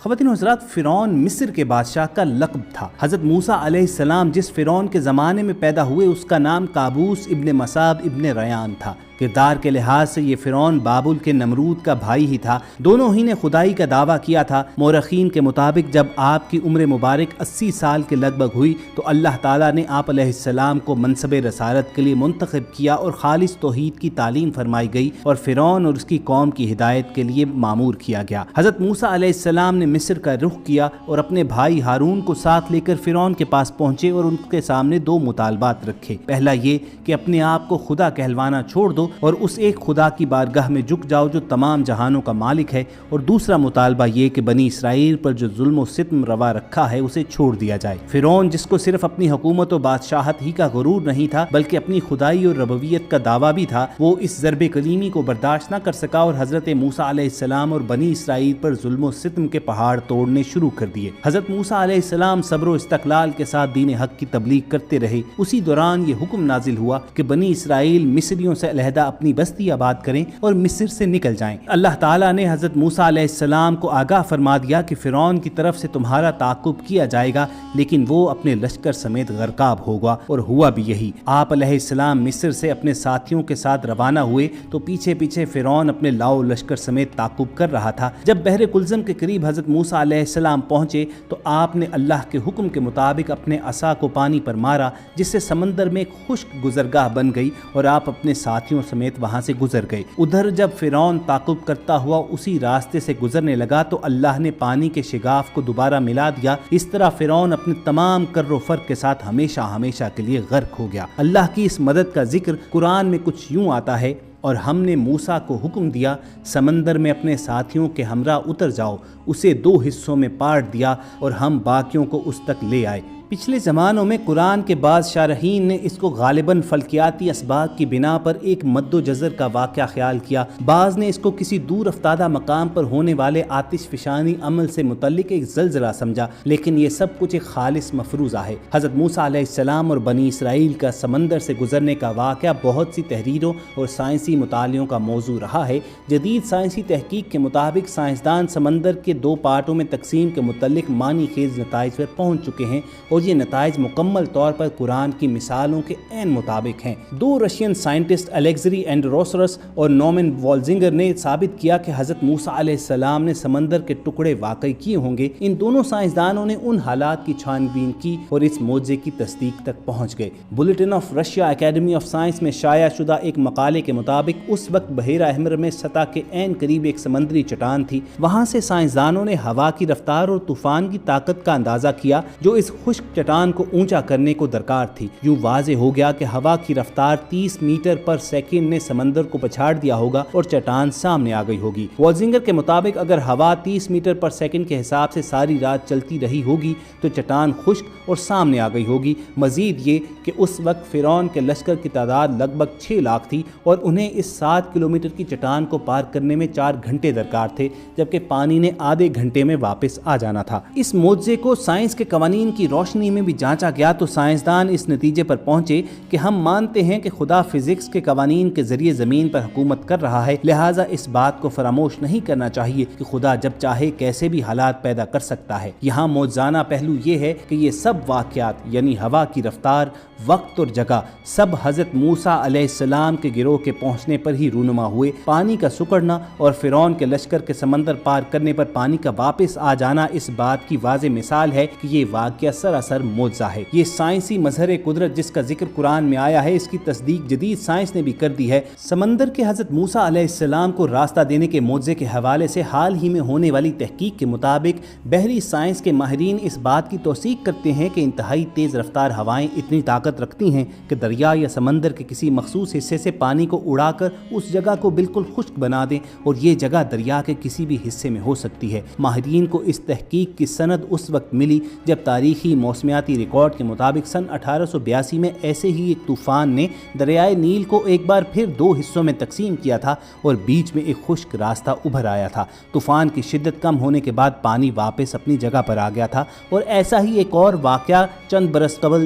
خواتین و حضرات، فرعون مصر کے بادشاہ کا لقب تھا۔ حضرت موسیٰ علیہ السلام جس فرعون کے زمانے میں پیدا ہوئے اس کا نام قابوس ابن مصعب ابن ریان تھا۔ کردار کے لحاظ سے یہ فرعون بابل کے نمرود کا بھائی ہی تھا۔ دونوں ہی نے خدائی کا دعویٰ کیا تھا۔ مورخین کے مطابق جب آپ کی عمر مبارک 80 سال کے لگ بھگ ہوئی تو اللہ تعالیٰ نے آپ علیہ السلام کو منصب رسالت کے لیے منتخب کیا اور خالص توحید کی تعلیم فرمائی گئی اور فرعون اور اس کی قوم کی ہدایت کے لیے مامور کیا گیا۔ حضرت موسیٰ علیہ السلام نے مصر کا رخ کیا اور اپنے بھائی ہارون کو ساتھ لے کر فرعون کے پاس پہنچے اور ان کے سامنے دو مطالبات رکھے۔ پہلا یہ کہ اپنے آپ کو خدا کہلوانا چھوڑ دو اور اس ایک خدا کی بارگاہ میں جھک جاؤ جو تمام جہانوں کا مالک ہے، اور دوسرا مطالبہ یہ کہ بنی اسرائیل پر جو ظلم و ستم روا رکھا ہے اسے چھوڑ دیا جائے۔ فرعون جس کو صرف اپنی حکومت و بادشاہت ہی کا غرور نہیں تھا بلکہ اپنی خدائی اور ربوبیت کا دعویٰ بھی تھا، وہ اس ضرب کلیمی کو برداشت نہ کر سکا اور حضرت موسیٰ علیہ السلام اور بنی اسرائیل پر ظلم و ستم کے پہاڑ توڑنے شروع کر دیے۔ حضرت موسیٰ علیہ السلام صبر و استقلال کے ساتھ دین حق کی تبلیغ کرتے رہے۔ اسی دوران یہ حکم نازل ہوا کہ بنی اسرائیل مصریوں سے علیحدہ اپنی بستی آباد کریں اور مصر سے نکل جائیں۔ اللہ تعالیٰ نے حضرت موسیٰ علیہ السلام کو آگاہ فرما دیا کہ فرعون کی طرف سے تمہارا تعاقب کیا جائے گا لیکن وہ اپنے لشکر سمیت غرقاب ہوگا، اور ہوا بھی یہی۔ آپ علیہ السلام مصر سے اپنے ساتھیوں کے ساتھ روانہ ہوئے تو پیچھے پیچھے فرعون اپنے لاؤ لشکر سمیت تعاقب کر رہا تھا۔ جب بحر کلزم کے قریب حضرت موسیٰ علیہ السلام پہنچے تو آپ نے اللہ کے حکم کے مطابق اپنے عصا کو پانی پر مارا جس سے سمندر میں ایک خشک گزرگاہ بن گئی اور آپ اپنے ساتھیوں سمیت وہاں سے گزر گئے۔ ادھر جب فرعون تعاقب کرتا ہوا اسی راستے سے گزرنے لگا تو اللہ نے پانی کے شگاف کو دوبارہ ملا دیا۔ اس طرح فرعون اپنے تمام کر و فر کے ساتھ ہمیشہ ہمیشہ کے لیے غرق ہو گیا۔ اللہ کی اس مدد کا ذکر قرآن میں کچھ یوں آتا ہے: اور ہم نے موسیٰ کو حکم دیا سمندر میں اپنے ساتھیوں کے ہمراہ اتر جاؤ، اسے 2 حصوں میں بانٹ دیا اور ہم باقیوں کو اس تک لے آئے۔ پچھلے زمانوں میں قرآن کے بعض شارحین نے اس کو غالباً فلکیاتی اسباب کی بنا پر ایک مد و جزر کا واقعہ خیال کیا، بعض نے اس کو کسی دور افتادہ مقام پر ہونے والے آتش فشانی عمل سے متعلق ایک زلزلہ سمجھا، لیکن یہ سب کچھ ایک خالص مفروضہ ہے۔ حضرت موسیٰ علیہ السلام اور بنی اسرائیل کا سمندر سے گزرنے کا واقعہ بہت سی تحریروں اور سائنسی مطالعوں کا موضوع رہا ہے۔ جدید سائنسی تحقیق کے مطابق سائنسدان سمندر کے 2 پارٹوں میں تقسیم کے متعلق معنی خیز نتائج پر پہنچ چکے ہیں اور یہ نتائج مکمل طور پر قرآن کی مثالوں کے عین مطابق ہیں۔ 2 رشین سائنٹسٹ الیگزری اینڈروسرس اور نورمن والزنگر نے ثابت کیا کہ حضرت موسیٰ علیہ السلام نے سمندر کے ٹکڑے واقع کیے ہوں گے۔ ان دونوں سائنسدانوں نے ان حالات کی چھان بین کی اور اس معجزے کی تصدیق تک پہنچ گئے۔ Bulletin of Russia academy of science میں شائع شدہ ایک مقالے کے مطابق اس وقت بحیرہ احمر میں سطح کے عین قریب ایک سمندری چٹان تھی۔ وہاں سے سائنسدانوں نے ہوا کی رفتار اور طوفان کی طاقت کا اندازہ کیا جو اس خشک چٹان کو اونچا کرنے کو درکار تھی۔ یوں واضح ہو گیا کہ ہوا کی رفتار 30 میٹر پر سیکنڈ نے سمندر کو پچھاڑ دیا ہوگا اور چٹان سامنے آ گئی ہوگی۔ والزنگر کے مطابق اگر ہوا 30 میٹر پر سیکنڈ کے حساب سے ساری رات چلتی رہی ہوگی تو چٹان خشک اور سامنے آ گئی ہوگی۔ مزید یہ کہ اس وقت فرعون کے لشکر کی تعداد لگ بھگ 6 لاکھ تھی اور انہیں اس 7 کلومیٹر کی چٹان کو پار کرنے میں 4 گھنٹے درکار تھے، جبکہ پانی نے آدھے گھنٹے میں واپس آ جانا تھا۔ اس معجزے کو سائنس کے قوانین کی روشنی میں بھی جانچا گیا تو سائنسدان اس نتیجے پر پہنچے کہ ہم مانتے ہیں کہ خدا فزکس کے قوانین کے ذریعے زمین پر حکومت کر رہا ہے، لہٰذا اس بات کو فراموش نہیں کرنا چاہیے کہ خدا جب چاہے کیسے بھی حالات پیدا کر سکتا ہے۔ یہاں معجزانہ پہلو یہ ہے کہ یہ سب واقعات یعنی ہوا کی رفتار، وقت اور جگہ سب حضرت موسیٰ علیہ السلام کے گروہ کے پہنچنے پر ہی رونما ہوئے۔ پانی کا سکڑنا اور فرعون کے لشکر کے سمندر پار کرنے پر پانی کا واپس آ جانا اس بات کی واضح مثال ہے کہ یہ واقعہ سراسر معجزہ ہے۔ یہ سائنسی مظہر قدرت جس کا ذکر قرآن میں آیا ہے اس کی تصدیق جدید سائنس نے بھی کر دی ہے۔ سمندر کے حضرت موسیٰ علیہ السلام کو راستہ دینے کے معجزے کے حوالے سے حال ہی میں ہونے والی تحقیق کے مطابق بحری سائنس کے ماہرین اس بات کی توثیق کرتے ہیں کہ انتہائی تیز رفتار ہوائیں اتنی طاقت رکھتی ہیں کہ دریا یا سمندر کے کسی مخصوص حصے سے پانی کو اڑا کر اس جگہ کو بالکل خشک بنا دیں اور یہ جگہ دریا کے کسی بھی حصے میں ہو سکتی ہے۔ ماہرین کو اس تحقیق کی سند اس وقت ملی جب تاریخی موسمیاتی ریکارڈ کے مطابق سن 1882 میں ایسے ہی ایک طوفان نے دریائے نیل کو ایک بار پھر 2 حصوں میں تقسیم کیا تھا اور بیچ میں ایک خشک راستہ ابھر آیا تھا۔ طوفان کی شدت کم ہونے کے بعد پانی واپس اپنی جگہ پر آ گیا تھا اور ایسا ہی ایک اور واقعہ چند برس قبل